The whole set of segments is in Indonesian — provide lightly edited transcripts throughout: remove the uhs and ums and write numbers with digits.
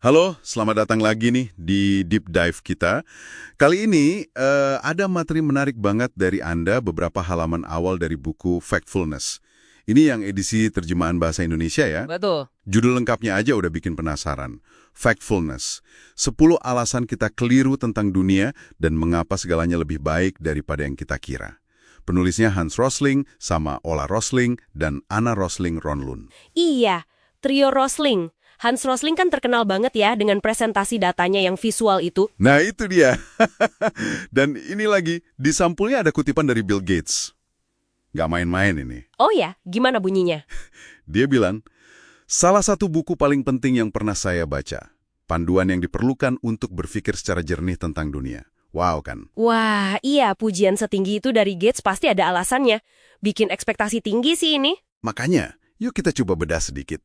Halo, selamat datang lagi nih di Deep Dive kita. Kali ini ada materi menarik banget dari Anda beberapa halaman awal dari buku Factfulness. Ini yang edisi terjemahan bahasa Indonesia ya. Betul. Judul lengkapnya aja udah bikin penasaran. Factfulness. 10 alasan kita keliru tentang dunia dan mengapa segalanya lebih baik daripada yang kita kira. Penulisnya Hans Rosling sama Ola Rosling dan Anna Rosling Ronlund. Iya, trio Rosling. Hans Rosling kan terkenal banget ya dengan presentasi datanya yang visual itu. Nah itu dia. Dan ini lagi, di sampulnya ada kutipan dari Bill Gates. Nggak main-main ini. Oh ya, gimana bunyinya? Dia bilang, salah satu buku paling penting yang pernah saya baca. Panduan yang diperlukan untuk berpikir secara jernih tentang dunia. Wow kan? Wah, iya, pujian setinggi itu dari Gates pasti ada alasannya. Bikin ekspektasi tinggi sih ini. Makanya, yuk kita coba bedah sedikit.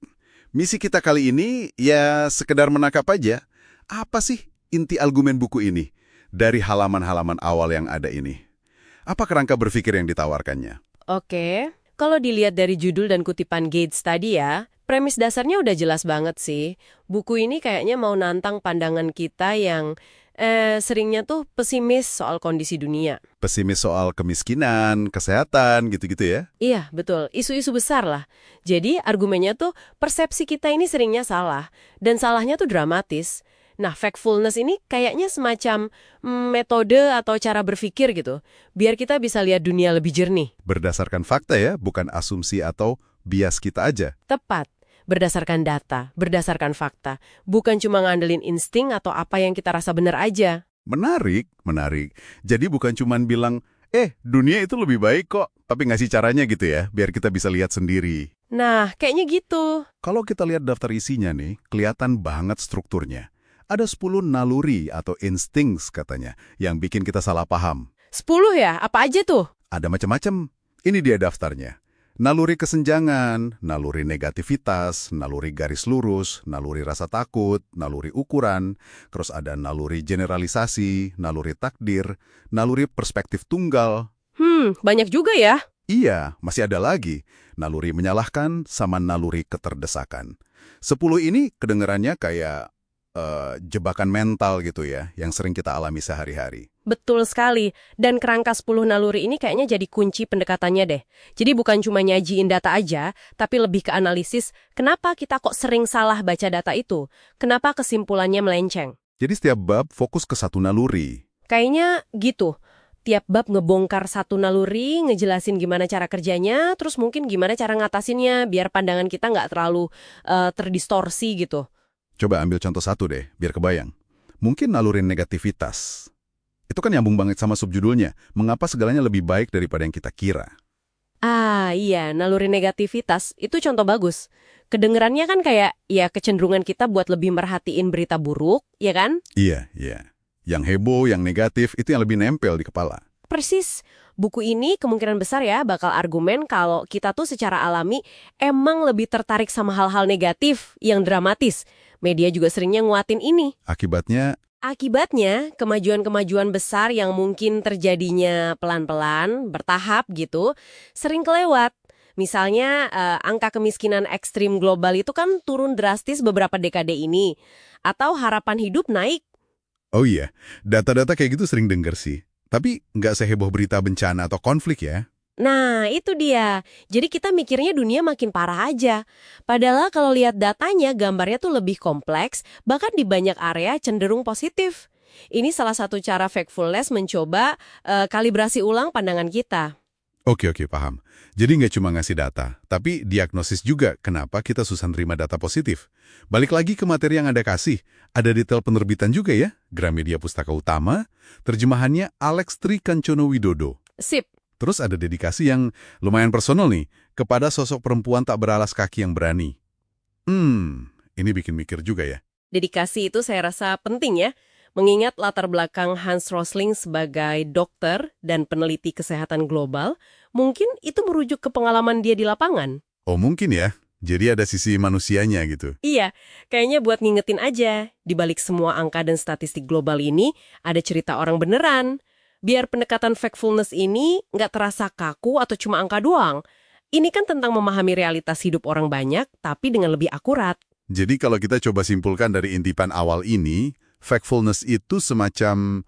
Misi kita kali ini ya sekedar menangkap aja. Apa sih inti argumen buku ini dari halaman-halaman awal yang ada ini? Apa kerangka berpikir yang ditawarkannya? Oke, kalau dilihat dari judul dan kutipan Gates tadi ya, premis dasarnya udah jelas banget sih. Buku ini kayaknya mau nantang pandangan kita yang seringnya tuh pesimis soal kondisi dunia. Pesimis soal kemiskinan, kesehatan, gitu-gitu ya? Iya, betul. Isu-isu besar lah. Jadi argumennya tuh persepsi kita ini seringnya salah. Dan salahnya tuh dramatis. Nah, factfulness ini kayaknya semacam metode atau cara berpikir gitu. Biar kita bisa lihat dunia lebih jernih. Berdasarkan fakta ya, bukan asumsi atau bias kita aja. Tepat. Berdasarkan data, berdasarkan fakta. Bukan cuma ngandelin insting atau apa yang kita rasa benar aja. Menarik, menarik. Jadi bukan cuman bilang, dunia itu lebih baik kok, tapi ngasih caranya gitu ya, biar kita bisa lihat sendiri. Nah, kayaknya gitu. Kalau kita lihat daftar isinya nih, kelihatan banget strukturnya. Ada 10 naluri atau instincts katanya, yang bikin kita salah paham. 10 ya? Apa aja tuh? Ada macam-macam. Ini dia daftarnya. Naluri kesenjangan, naluri negativitas, naluri garis lurus, naluri rasa takut, naluri ukuran, terus ada naluri generalisasi, naluri takdir, naluri perspektif tunggal. Banyak juga ya. Iya, masih ada lagi. Naluri menyalahkan sama naluri keterdesakan. 10 ini kedengarannya kayak jebakan mental gitu ya, yang sering kita alami sehari-hari. Betul sekali. Dan kerangka 10 naluri ini kayaknya jadi kunci pendekatannya deh. Jadi bukan cuma nyajiin data aja, tapi lebih ke analisis kenapa kita kok sering salah baca data itu. Kenapa kesimpulannya melenceng. Jadi setiap bab fokus ke satu naluri. Kayaknya gitu. Tiap bab ngebongkar satu naluri, ngejelasin gimana cara kerjanya, terus mungkin gimana cara ngatasinnya biar pandangan kita nggak terlalu terdistorsi gitu. Coba ambil contoh satu deh, biar kebayang. Mungkin naluri negativitas. Itu kan nyambung banget sama subjudulnya. Mengapa segalanya lebih baik daripada yang kita kira? Ah iya, naluri negativitas itu contoh bagus. Kedengerannya kan kayak ya kecenderungan kita buat lebih merhatiin berita buruk, ya kan? Iya, iya. Yang heboh, yang negatif, itu yang lebih nempel di kepala. Persis. Buku ini kemungkinan besar ya bakal argumen kalau kita tuh secara alami emang lebih tertarik sama hal-hal negatif yang dramatis. Media juga seringnya nguatin ini. Akibatnya, kemajuan-kemajuan besar yang mungkin terjadinya pelan-pelan, bertahap gitu, sering kelewat. Misalnya, angka kemiskinan ekstrim global itu kan turun drastis beberapa dekade ini. Atau harapan hidup naik. Oh iya, data-data kayak gitu sering denger sih. Tapi nggak seheboh berita bencana atau konflik ya. Nah, itu dia. Jadi kita mikirnya dunia makin parah aja. Padahal kalau lihat datanya, gambarnya tuh lebih kompleks, bahkan di banyak area cenderung positif. Ini salah satu cara Factfulness mencoba kalibrasi ulang pandangan kita. Oke, paham. Jadi nggak cuma ngasih data, tapi diagnosis juga kenapa kita susah nerima data positif. Balik lagi ke materi yang Anda kasih, ada detail penerbitan juga ya, Gramedia Pustaka Utama, terjemahannya Alex Tri Kancono Widodo. Sip. Terus ada dedikasi yang lumayan personal nih, kepada sosok perempuan tak beralas kaki yang berani. Ini bikin mikir juga ya. Dedikasi itu saya rasa penting ya, mengingat latar belakang Hans Rosling sebagai dokter dan peneliti kesehatan global, mungkin itu merujuk ke pengalaman dia di lapangan. Oh mungkin ya, jadi ada sisi manusianya gitu. Iya, kayaknya buat ngingetin aja, di balik semua angka dan statistik global ini, ada cerita orang beneran. Biar pendekatan factfulness ini nggak terasa kaku atau cuma angka doang. Ini kan tentang memahami realitas hidup orang banyak, tapi dengan lebih akurat. Jadi kalau kita coba simpulkan dari intipan awal ini, factfulness itu semacam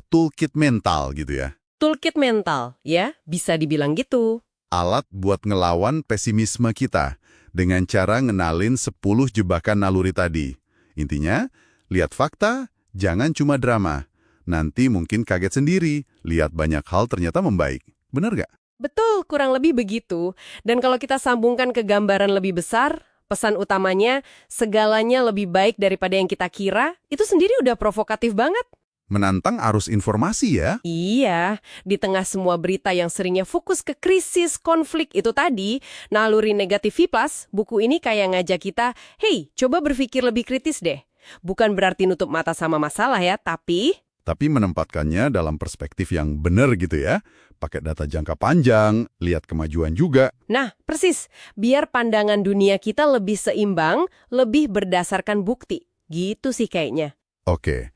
toolkit mental gitu ya. Toolkit mental, ya, bisa dibilang gitu. Alat buat ngelawan pesimisme kita dengan cara ngenalin 10 jebakan naluri tadi. Intinya, lihat fakta, jangan cuma drama. Nanti mungkin kaget sendiri, lihat banyak hal ternyata membaik. Benar nggak? Betul, kurang lebih begitu. Dan kalau kita sambungkan ke gambaran lebih besar, pesan utamanya, segalanya lebih baik daripada yang kita kira, itu sendiri udah provokatif banget. Menantang arus informasi ya. Iya, di tengah semua berita yang seringnya fokus ke krisis, konflik itu tadi, Naluri Negatif V+, buku ini kayak ngajak kita, hey, coba berpikir lebih kritis deh. Bukan berarti nutup mata sama masalah ya, tapi Menempatkannya dalam perspektif yang benar gitu ya. Pakai data jangka panjang, lihat kemajuan juga. nah, persis, biar pandangan dunia kita lebih seimbang, lebih berdasarkan bukti. Gitu sih kayaknya. Oke,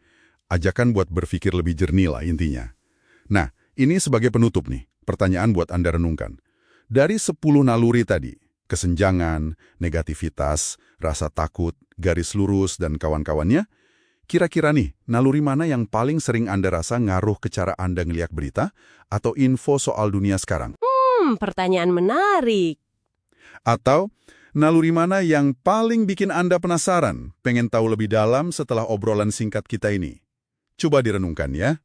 ajakan buat berpikir lebih jernih lah intinya. Nah, ini sebagai penutup nih, pertanyaan buat Anda renungkan. Dari 10 naluri tadi, kesenjangan, negativitas, rasa takut, garis lurus, dan kawan-kawannya, kira-kira nih, naluri mana yang paling sering Anda rasa ngaruh ke cara Anda ngeliat berita atau info soal dunia sekarang? Pertanyaan menarik. Atau naluri mana yang paling bikin Anda penasaran, pengen tahu lebih dalam setelah obrolan singkat kita ini? Coba direnungkan ya.